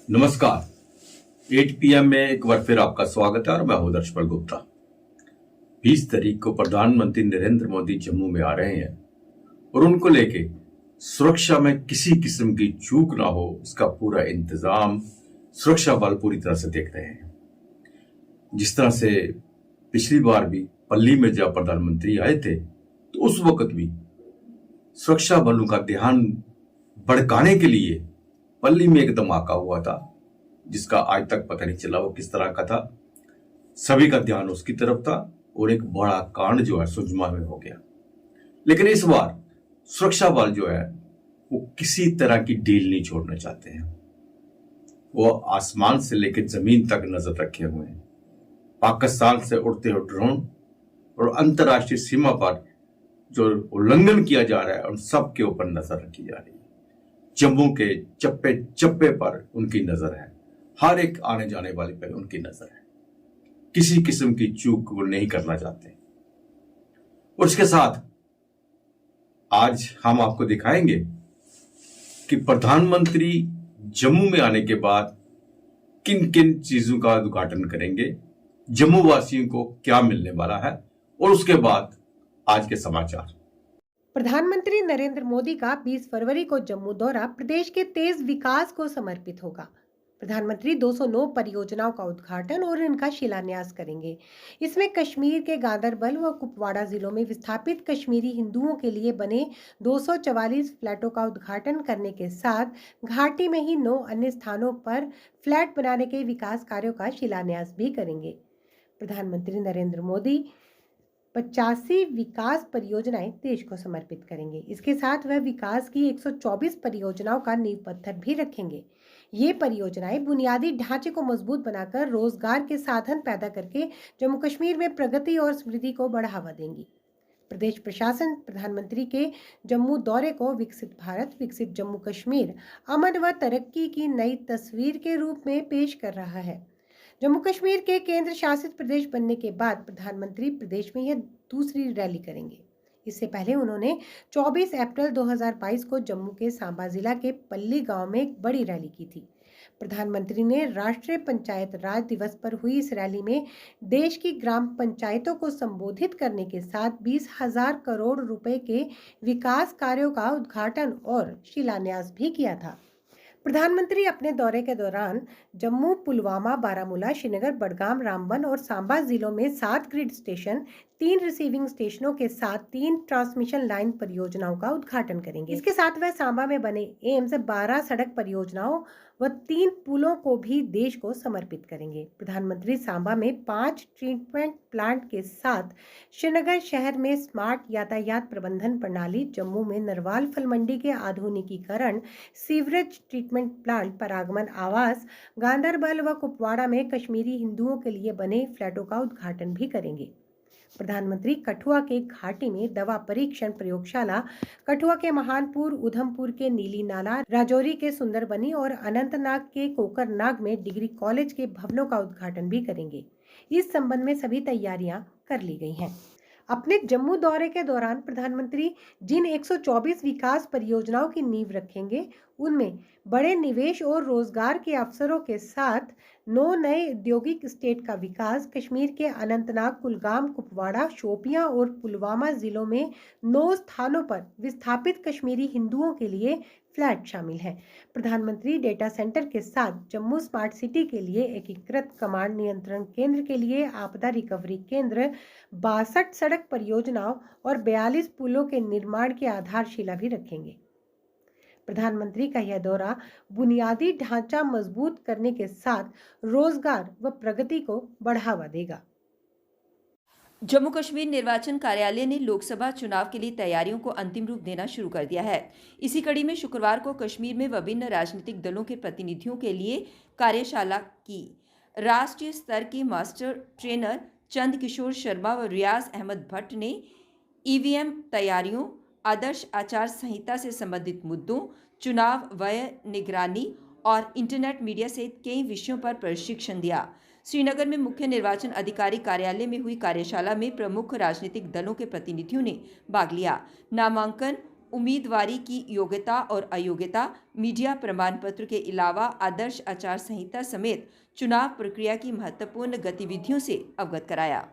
नमस्कार। 8 PM में एक बार फिर आपका स्वागत है और मैं हूं दर्शपल गुप्ता। 20 तारीख को प्रधानमंत्री नरेंद्र मोदी जम्मू में आ रहे हैं और उनको लेके सुरक्षा में किसी किस्म की चूक ना हो, इसका पूरा इंतजाम सुरक्षा बल पूरी तरह से देख रहे हैं। जिस तरह से पिछली बार भी पल्ली में जब प्रधानमंत्री आए थे तो उस वक्त भी सुरक्षा बलों का ध्यान भड़काने के लिए पल्ली में एक धमाका हुआ था, जिसका आज तक पता नहीं चला वो किस तरह का था। सभी का ध्यान उसकी तरफ था और एक बड़ा कांड जो है सुजमा में हो गया। लेकिन इस बार सुरक्षा बल जो है वो किसी तरह की डील नहीं छोड़ना चाहते हैं। वो आसमान से लेकर जमीन तक नजर रखे हुए हैं। पाकिस्तान से उड़ते हुए ड्रोन और अंतर्राष्ट्रीय सीमा पर जो उल्लंघन किया जा रहा है उन सब के ऊपर नजर रखी जा रही है। जम्मू के चप्पे चप्पे पर उनकी नजर है, हर एक आने जाने वाले पर उनकी नजर है। किसी किस्म की चूक वो नहीं करना चाहते। और इसके साथ आज हम आपको दिखाएंगे कि प्रधानमंत्री जम्मू में आने के बाद किन किन चीजों का उद्घाटन करेंगे, जम्मू वासियों को क्या मिलने वाला है, और उसके बाद आज के समाचार। प्रधानमंत्री नरेंद्र मोदी का 20 फरवरी को जम्मू दौरा प्रदेश के तेज विकास को समर्पित होगा। प्रधानमंत्री 209 परियोजनाओं का उद्घाटन और इनका शिलान्यास करेंगे। इसमें कश्मीर के गांदरबल व कुपवाड़ा जिलों में विस्थापित कश्मीरी हिंदुओं के लिए बने 244 फ्लैटों का उद्घाटन करने के साथ घाटी में ही 9 अन्य स्थानों पर फ्लैट बनाने के विकास कार्यों का शिलान्यास भी करेंगे। प्रधानमंत्री नरेंद्र मोदी 85 विकास परियोजनाएं देश को समर्पित करेंगे। इसके साथ वह विकास की 124 परियोजनाओं का नींव पत्थर भी रखेंगे। ये परियोजनाएं बुनियादी ढांचे को मजबूत बनाकर रोजगार के साधन पैदा करके जम्मू कश्मीर में प्रगति और समृद्धि को बढ़ावा देंगी। प्रदेश प्रशासन प्रधानमंत्री के जम्मू दौरे को विकसित भारत, विकसित जम्मू कश्मीर, अमन व तरक्की की नई तस्वीर के रूप में पेश कर रहा है। जम्मू कश्मीर के केंद्र शासित प्रदेश बनने के बाद प्रधानमंत्री प्रदेश में यह दूसरी रैली करेंगे। इससे पहले उन्होंने 24 अप्रैल 2022 को जम्मू के सांबा जिला के पल्ली गांव में एक बड़ी रैली की थी। प्रधानमंत्री ने राष्ट्रीय पंचायत राज दिवस पर हुई इस रैली में देश की ग्राम पंचायतों को संबोधित करने के साथ 20,000 करोड़ रुपए के विकास कार्यों का उद्घाटन और शिलान्यास भी किया था। प्रधानमंत्री अपने दौरे के दौरान जम्मू, पुलवामा, बारामूला, श्रीनगर, बडगाम, रामबन और सांबा जिलों में 7 ग्रिड स्टेशन, 3 रिसीविंग स्टेशनों के साथ 3 ट्रांसमिशन लाइन परियोजनाओं का उद्घाटन करेंगे। इसके साथ वह सांबा में बने एम्स, 12 सड़क परियोजनाओं व 3 पुलों को भी देश को समर्पित करेंगे। प्रधानमंत्री सांबा में 5 ट्रीटमेंट प्लांट के साथ श्रीनगर शहर में स्मार्ट यातायात प्रबंधन प्रणाली, जम्मू में नरवाल फल मंडी के आधुनिकीकरण, सीवरेज ट्रीटमेंट प्लांट, परागमन आवास, गांदरबल व कुपवाड़ा में कश्मीरी हिंदुओं के लिए बने फ्लैटों का उद्घाटन भी करेंगे। प्रधानमंत्री कठुआ के घाटी में दवा परीक्षण प्रयोगशाला, कठुआ के महानपुर, उधमपुर के नीली नाला, राजौरी के सुंदरबनी और अनंतनाग के कोकरनाग में डिग्री कॉलेज के भवनों का उद्घाटन भी करेंगे। इस संबंध में सभी तैयारियां कर ली गई हैं। अपने जम्मू दौरे के दौरान प्रधानमंत्री जिन 124 विकास परियोजनाओं की नींव रखेंगे, उनमें बड़े निवेश और रोजगार के अवसरों के साथ 9 नए औद्योगिक स्टेट का विकास, कश्मीर के अनंतनाग, कुलगाम, कुपवाड़ा, शोपियां और पुलवामा जिलों में 9 स्थानों पर विस्थापित कश्मीरी हिंदुओं के लिए फ्लैट शामिल है। प्रधानमंत्री डेटा सेंटर के साथ जम्मू स्मार्ट सिटी के लिए एकीकृत कमांड नियंत्रण केंद्र के लिए आपदा रिकवरी केंद्र, 62 सड़क परियोजनाओं और 42 पुलों के निर्माण की आधारशिला भी रखेंगे। प्रधानमंत्री का यह दौरा बुनियादी ढांचा मजबूत करने के साथ रोजगार व प्रगति को बढ़ावा देगा। जम्मू कश्मीर निर्वाचन कार्यालय ने लोकसभा चुनाव के लिए तैयारियों को अंतिम रूप देना शुरू कर दिया है। इसी कड़ी में शुक्रवार को कश्मीर में विभिन्न राजनीतिक दलों के प्रतिनिधियों के लिए कार्यशाला की। राष्ट्रीय स्तर के मास्टर ट्रेनर चंद किशोर शर्मा व रियाज अहमद भट्ट ने ईवीएम तैयारियों, आदर्श आचार संहिता से संबंधित मुद्दों, चुनाव व्यय निगरानी और इंटरनेट मीडिया सहित कई विषयों पर प्रशिक्षण दिया। श्रीनगर में मुख्य निर्वाचन अधिकारी कार्यालय में हुई कार्यशाला में प्रमुख राजनीतिक दलों के प्रतिनिधियों ने भाग लिया। नामांकन उम्मीदवारी की योग्यता और अयोग्यता, मीडिया प्रमाण पत्र के अलावा आदर्श आचार संहिता समेत चुनाव प्रक्रिया की महत्वपूर्ण गतिविधियों से अवगत कराया।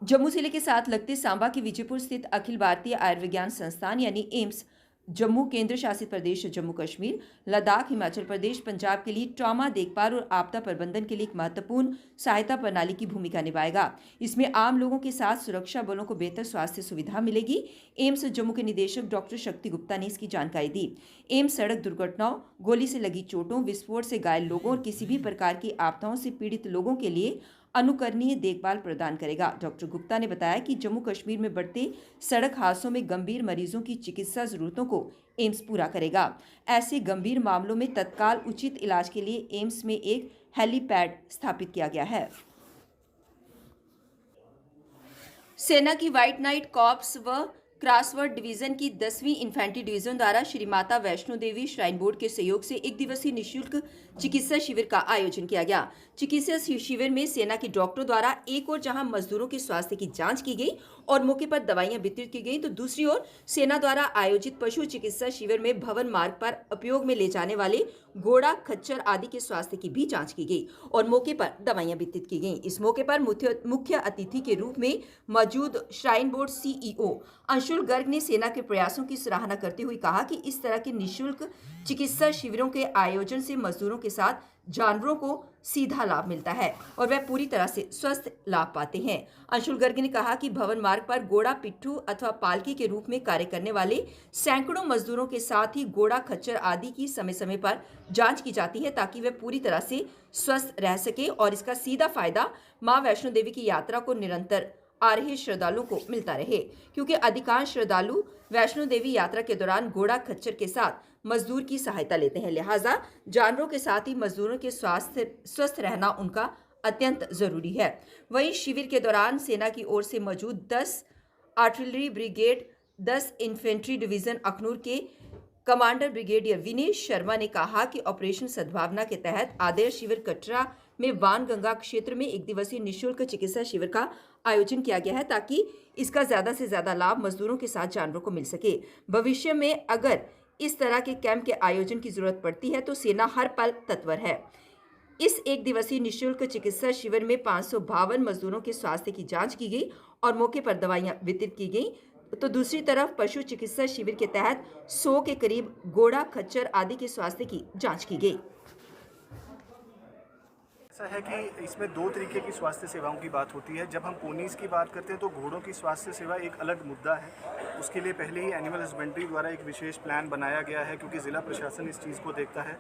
जम्मू जिले के साथ लगते सांबा के विजयपुर स्थित अखिल भारतीय आयुर्विज्ञान संस्थान यानी एम्स, जम्मू केंद्र शासित प्रदेश जम्मू कश्मीर, लद्दाख, हिमाचल प्रदेश, पंजाब के लिए ट्रॉमा देखभाल और आपदा प्रबंधन के लिए एक महत्वपूर्ण सहायता प्रणाली की भूमिका निभाएगा। इसमें आम लोगों के साथ सुरक्षा बलों को बेहतर स्वास्थ्य सुविधा मिलेगी। एम्स जम्मू के निदेशक डॉक्टर शक्ति गुप्ता ने इसकी जानकारी दी। एम्स सड़क दुर्घटनाओं, गोली से लगी चोटों, विस्फोट से घायल लोगों और किसी भी प्रकार की आपदाओं से पीड़ित लोगों के लिए अनुकरणीय देखभाल प्रदान करेगा। डॉक्टर गुप्ता ने बताया कि जम्मू कश्मीर में बढ़ते सड़क हादसों में गंभीर मरीजों की चिकित्सा जरूरतों को एम्स पूरा करेगा। ऐसे गंभीर मामलों में तत्काल उचित इलाज के लिए एम्स में एक हेलीपैड स्थापित किया गया है। सेना की व्हाइट नाइट कॉर्प्स व क्रॉसवर्ड डिवीजन की 10वीं इन्फेंट्री डिवीजन द्वारा श्री माता वैष्णो देवी श्राइन बोर्ड के सहयोग से एक दिवसीय निःशुल्क चिकित्सा शिविर का आयोजन किया गया। चिकित्सा शिविर में सेना के डॉक्टरों द्वारा एक ओर जहां मजदूरों के स्वास्थ्य की जांच की गई और मौके पर दवाइयां वितरित की गई, तो दूसरी ओर सेना द्वारा आयोजित पशु चिकित्सा शिविर में भवन मार्ग पर उपयोग में ले जाने वाले घोड़ा, खच्चर आदि के स्वास्थ्य की भी जांच की गई और मौके पर दवाइयां वितरित की गई। इस मौके पर मुख्य अतिथि के रूप में मौजूद shrine board CEO Anshul Garg ने सेना के प्रयासों की सराहना करते हुए कहा कि इस तरह के निःशुल्क चिकित्सा शिविरों के आयोजन से मजदूरों के साथ जानवरों को सीधा लाभ मिलता है और वह पूरी तरह से स्वस्थ लाभ पाते हैं। अंशुल गर्ग ने कहा कि भवन मार्ग पर घोड़ा, पिट्ठू अथवा पालकी के रूप में कार्य करने वाले सैकड़ों मजदूरों के साथ ही घोड़ा, खच्चर आदि की समय समय पर जांच की जाती है ताकि वे पूरी तरह से स्वस्थ रह सके और इसका सीधा फायदा मां वैष्णो देवी की यात्रा को निरंतर आ रहे श्रद्धालुओं को मिलता रहे, क्योंकि अधिकांश श्रद्धालु वैष्णो देवी यात्रा के दौरान घोड़ा, खच्चर के साथ मजदूर की सहायता लेते हैं। लिहाजा जानवरों के साथ ही मजदूरों के स्वस्थ रहना उनका अत्यंत जरूरी है। वहीं शिविर के दौरान सेना की ओर से मौजूद 10 artillery brigade, 10 infantry division Akhnoor के कमांडर ब्रिगेडियर विनेश शर्मा ने कहा कि ऑपरेशन सद्भावना के तहत आदर्श शिविर कटरा में वानगंगा क्षेत्र में एक दिवसीय निःशुल्क चिकित्सा शिविर का आयोजन किया गया है ताकि इसका ज्यादा से ज्यादा लाभ मजदूरों के साथ जानवरों को मिल सके। भविष्य में अगर इस तरह के कैंप के आयोजन की जरूरत पड़ती है तो सेना हर पल तत्पर है। इस एक दिवसीय निःशुल्क चिकित्सा शिविर में 552 मजदूरों के स्वास्थ्य की जांच की गई और मौके पर दवाइयां वितरित की गई, तो दूसरी तरफ पशु चिकित्सा शिविर के तहत 100 के करीब घोड़ा, खच्चर आदि के स्वास्थ्य की जांच की गई। ऐसा है कि इसमें दो तरीके की स्वास्थ्य सेवाओं की बात होती है। जब हम पोनीज़ की बात करते हैं तो घोड़ों की स्वास्थ्य सेवा एक अलग मुद्दा है। उसके लिए पहले ही एनिमल हस्बेंड्री द्वारा एक विशेष प्लान बनाया गया है, क्योंकि ज़िला प्रशासन इस चीज़ को देखता है।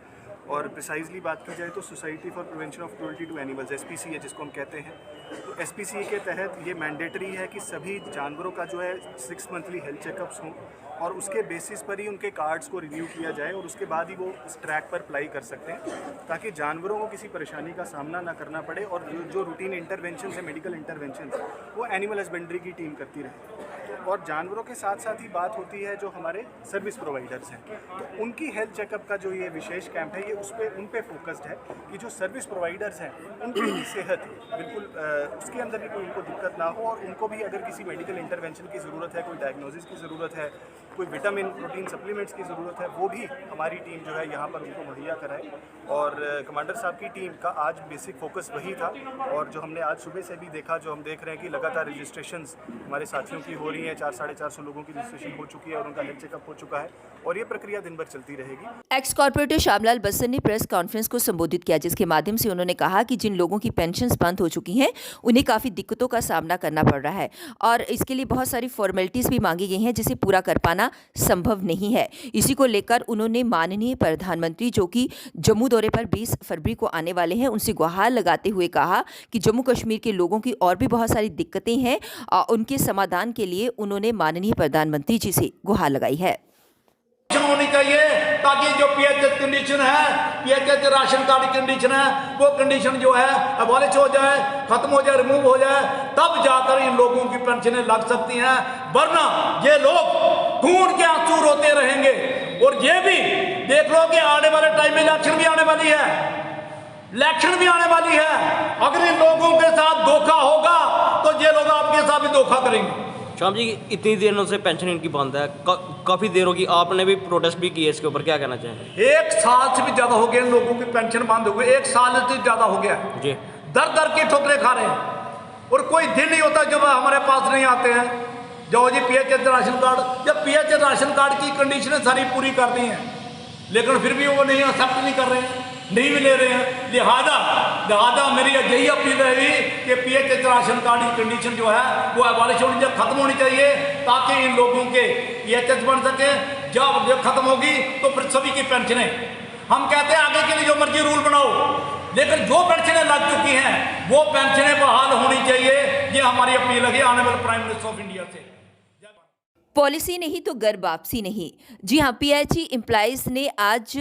और प्रिसाइजली बात की जाए तो society for prevention of cruelty to animals, SPCA जिसको हम कहते हैं, तो SPCA के तहत ये मैंडेटरी है कि सभी जानवरों का जो है 6 मंथली हेल्थ चेकअप्स हों और उसके बेसिस पर ही उनके कार्ड्स को रिव्यू किया जाए और उसके बाद ही वो इस ट्रैक पर अप्लाई कर सकते हैं, ताकि जानवरों को किसी परेशानी का सामना ना करना पड़े और जो रूटीन इंटरवेंशन है, मेडिकल इंटरवेंशन, वो एनिमल हस्बेंड्री की टीम करती रहे। और जानवरों के साथ साथ ही बात होती है जो हमारे सर्विस प्रोवाइडर्स हैं, तो उनकी हेल्थ चेकअप का जो ये विशेष कैंप है, ये उन पे फोकस्ड है कि जो सर्विस प्रोवाइडर्स हैं उनकी भी सेहत बिल्कुल उसके अंदर भी कोई उनको दिक्कत ना हो और उनको भी अगर किसी मेडिकल इंटरवेंशन की ज़रूरत है, कोई डायग्नोसिस की ज़रूरत है, कोई विटामिन प्रोटीन सप्लीमेंट्स की ज़रूरत है, वो भी हमारी टीम जो है यहाँ पर उनको मुहैया कराए। और कमांडर साहब की टीम का आज बेसिक फोकस वही था। और जो हमने आज सुबह से भी देखा, जो हम देख रहे हैं कि लगातार रजिस्ट्रेशंस हमारे साथियों की हो रही हैं, 400-450 लोगों की रजिस्ट्रेशन हो चुकी है और उनका हेल्थ चेकअप हो चुका है और ये प्रक्रिया दिन भर चलती रहेगी। एक्स कॉर्पोरेटर श्यामलाल बस्सन ने प्रेस कॉन्फ्रेंस को संबोधित किया, जिसके माध्यम से उन्होंने कहा कि जिन लोगों की पेंशन्स बंद हो चुकी हैं उन्हें काफ़ी दिक्कतों का सामना करना पड़ रहा है और इसके लिए बहुत सारी फॉर्मेलिटीज़ भी मांगी गई हैं जिसे पूरा कर पाना संभव नहीं है। इसी को लेकर उन्होंने माननीय प्रधानमंत्री, जो कि जम्मू दौरे पर 20 फरवरी को आने वाले हैं, उनसे गुहार लगाते हुए कहा कि जम्मू कश्मीर के लोगों की और भी बहुत सारी दिक्कतें हैं, उनके समाधान के लिए उन्होंने माननीय प्रधानमंत्री जी से गुहार लगाई है। होनी चाहिए ताकि जो पीएचएच कंडीशन है, पीएचएच राशन कार्ड कंडीशन है, वो कंडीशन जो है अबॉलिश हो जाए, खत्म हो जाए, रिमूव हो जाए, तब जाकर इन लोगों की पेंशनें लग सकती हैं। वरना ये लोग खून के आंसू रोते रहेंगे। और ये भी देख लो कि आने वाले टाइम में इलेक्शन भी आने वाली है, इलेक्शन भी आने वाली है। अगर इन लोगों के साथ धोखा होगा तो ये लोग आपके साथ भी धोखा करेंगे। शाम जी, इतनी दिनों से पेंशन इनकी बंद है, काफ़ी देर होगी, आपने भी प्रोटेस्ट भी किए इसके ऊपर, क्या कहना चाहेंगे? 1 साल से भी ज़्यादा हो गया इन लोगों की पेंशन बंद हो गई, 1 साल से ज़्यादा हो गया जी। दर दर की ठोकरें खा रहे हैं और कोई दिन नहीं होता जब हमारे पास नहीं आते हैं। जाओ जी PHS राशन कार्ड, या PHS राशन कार्ड की कंडीशनें सारी पूरी कर दी हैं, लेकिन फिर भी वो नहीं एक्सेप्ट नहीं कर रहे हैं, नहीं भी ले रहे हैं। लिहाजा मेरी यही अपील रहेगी कि PHS राशन कार्ड की कंडीशन जो है वो अबॉलिश होनी चाहिए, खत्म होनी चाहिए, ताकि इन लोगों के PHS बन सके। जब खत्म होगी तो फिर सभी की पेंशनें, हम कहते हैं आगे के लिए जो मर्जी रूल बनाओ, लेकिन जो पेंशनें लग चुकी हैं वो पेंशनें बहाल होनी चाहिए। ये हमारी अपील है honourable prime minister of India से। पॉलिसी नहीं तो घर वापसी नहीं। जी हाँ, PHE एम्प्लॉइज ने आज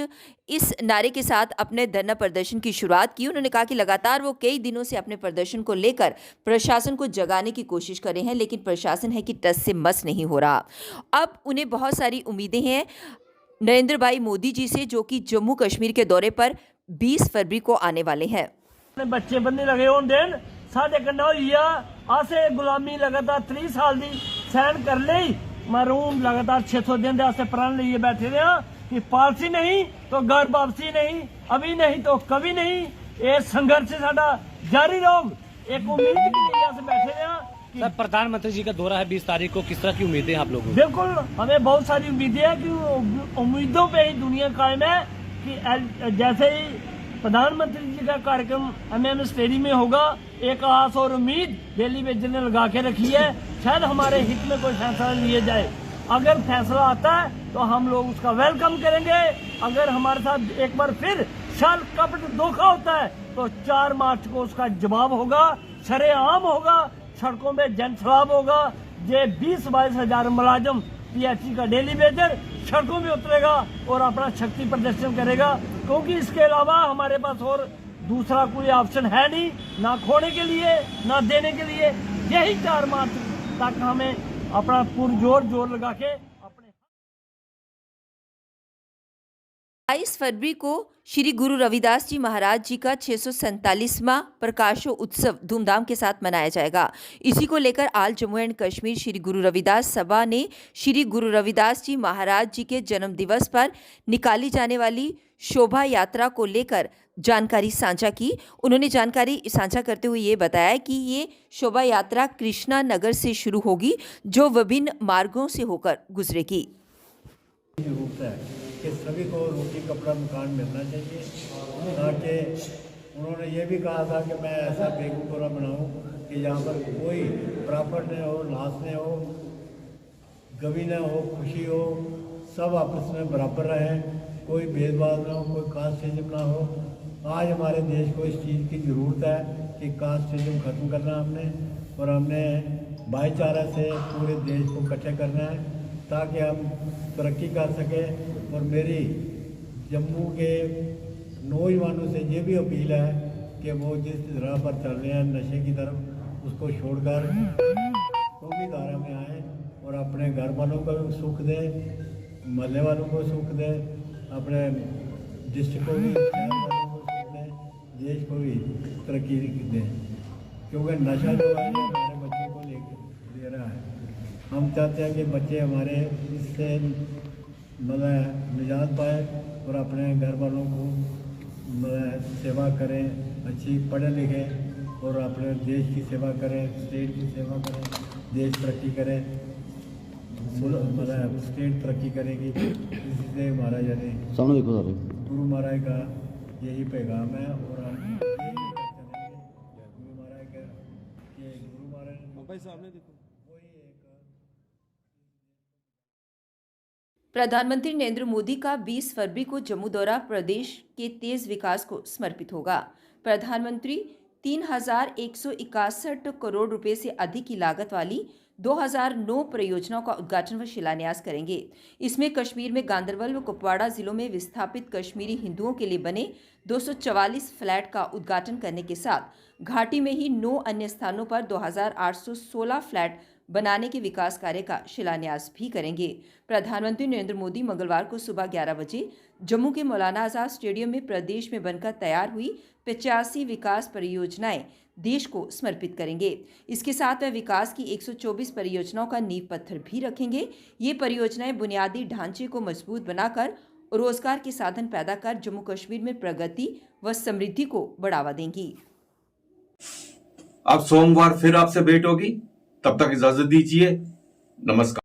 इस नारे के साथ अपने धरना प्रदर्शन की शुरुआत की। उन्होंने कहा कि लगातार वो कई दिनों से अपने प्रदर्शन को लेकर प्रशासन को जगाने की कोशिश कर रहे हैं, लेकिन प्रशासन है कि टस से मस नहीं हो रहा। अब उन्हें बहुत सारी उम्मीदें हैं नरेंद्र भाई मोदी जी से, जो कि जम्मू कश्मीर के दौरे पर 20 फरवरी को आने वाले हैं। बच्चे बनने लगे होन दिन साढ़े कन्ना होई आ, असें गुलामी लगातार 30 साल दी सहन कर ली, मरूम लगातार 600 दिन दे प्रण लिए बैठे रहे कि पॉलिसी नहीं तो घर वापसी नहीं, अभी नहीं तो कभी नहीं। ये संघर्ष साडा जारी रहो, एक उम्मीद के लिए अस बैठे रहे। सर, प्रधानमंत्री जी का दौरा है 20 तारीख को, किस तरह की उम्मीदें आप लोगों को? बिल्कुल, हमें बहुत सारी उम्मीदें हैं कि उम्मीदों पे ही दुनिया कायम है कि जैसे ही प्रधानमंत्री जी का कार्यक्रम MM स्टेडियम में होगा, एक आस और उम्मीद दिल्ली में जिन्हें लगा के रखी है, शायद हमारे हित में कोई फैसला लिए जाए। अगर फैसला आता है तो हम लोग उसका वेलकम करेंगे। अगर हमारे साथ एक बार फिर छल कपट धोखा होता है तो 4 मार्च को उसका जवाब होगा, सरेआम होगा, सड़कों में जनसलाब होगा। ये 20-22 हजार मुलाजिम PHE का डेली वेजर सड़कों में उतरेगा और अपना शक्ति प्रदर्शन करेगा, क्योंकि इसके अलावा हमारे पास और दूसरा कोई ऑप्शन है नहीं, ना खोने के लिए ना देने के लिए। यही 4 मार्च तक हमें अपना जोर लगा के अपने 22 फरवरी को श्री गुरु रविदास जी महाराज जी का 647वां प्रकाशोत्सव धूमधाम के साथ मनाया जाएगा। इसी को लेकर आल जम्मू एंड कश्मीर श्री गुरु रविदास सभा ने श्री गुरु रविदास जी महाराज जी के जन्म दिवस पर निकाली जाने वाली शोभा यात्रा को लेकर जानकारी साझा की। उन्होंने जानकारी साझा करते हुए ये बताया कि ये शोभा यात्रा कृष्णा नगर से शुरू होगी, जो विभिन्न मार्गों से होकर गुजरेगी। कि सभी को रोटी कपड़ा मकान मिलना चाहिए, ताकि उन्होंने ये भी कहा था कि मैं ऐसा बेगूपुरा बनाऊं कि यहाँ पर कोई प्रॉफिट न हो, लॉस न हो, गमी न हो, खुशी हो, सब आपस में बराबर रहें, कोई भेदभाव ना हो, कोई कास्टिज्म ना हो। आज हमारे देश को इस चीज़ की ज़रूरत है कि कास्टिज्म ख़त्म करना हमने, और हमने भाईचारा से पूरे देश को इकट्ठे करना है ताकि हम तरक्की कर सकें। और मेरी जम्मू के नौजवानों से ये भी अपील है कि वो जिस राह पर चल रहे हैं नशे की तरफ, उसको छोड़कर कौमी धारा में आए और अपने घर वालों को भी सुख दें, मोहल्ले वालों को सुख दें, अपने डिस्ट्रिक्ट को भी, शहर वालों को सुख दें, देश को भी तरक्की दें। क्योंकि नशा जो है हमारे बच्चों को ले रहा है। हम चाहते हैं कि बच्चे हमारे इससे मतलब निजात पाए और अपने घर वालों को सेवा करें, अच्छी पढ़े लिखें और अपने देश की सेवा करें, स्टेट की सेवा करें, देश तरक्की करें, मतलब स्टेट तरक्की करेगी। इसलिए हमारा यानी सामने देखो सारे गुरु महाराज का यही पैगाम है और हम यही चलेंगे। गुरु महाराज का कि गुरु महाराज सामने देखो प्रधानमंत्री नरेंद्र मोदी का 20 फरवरी को जम्मू दौरा प्रदेश के तेज विकास को समर्पित होगा। प्रधानमंत्री 3161 करोड़ रुपए से अधिक की लागत वाली 2009 परियोजनाओं का उद्घाटन व शिलान्यास करेंगे। इसमें कश्मीर में गांदरबल व कुपवाड़ा जिलों में विस्थापित कश्मीरी हिंदुओं के लिए बने 244 फ्लैट का उद्घाटन करने के साथ घाटी में ही 9 अन्य स्थानों पर 2816 फ्लैट बनाने के विकास कार्य का शिलान्यास भी करेंगे। प्रधानमंत्री नरेंद्र मोदी मंगलवार को सुबह 11 बजे जम्मू के मौलाना आजाद स्टेडियम में प्रदेश में बनकर तैयार हुई 85 विकास परियोजनाएं देश को समर्पित करेंगे। इसके साथ वह विकास की 124 परियोजनाओं का नींव पत्थर भी रखेंगे। ये परियोजनाएं बुनियादी ढांचे को मजबूत बनाकर रोजगार के साधन पैदा कर जम्मू कश्मीर में प्रगति व समृद्धि को बढ़ावा देंगी। अब सोमवार फिर आपसे भेंट होगी, तब तक इजाजत दीजिए। नमस्कार।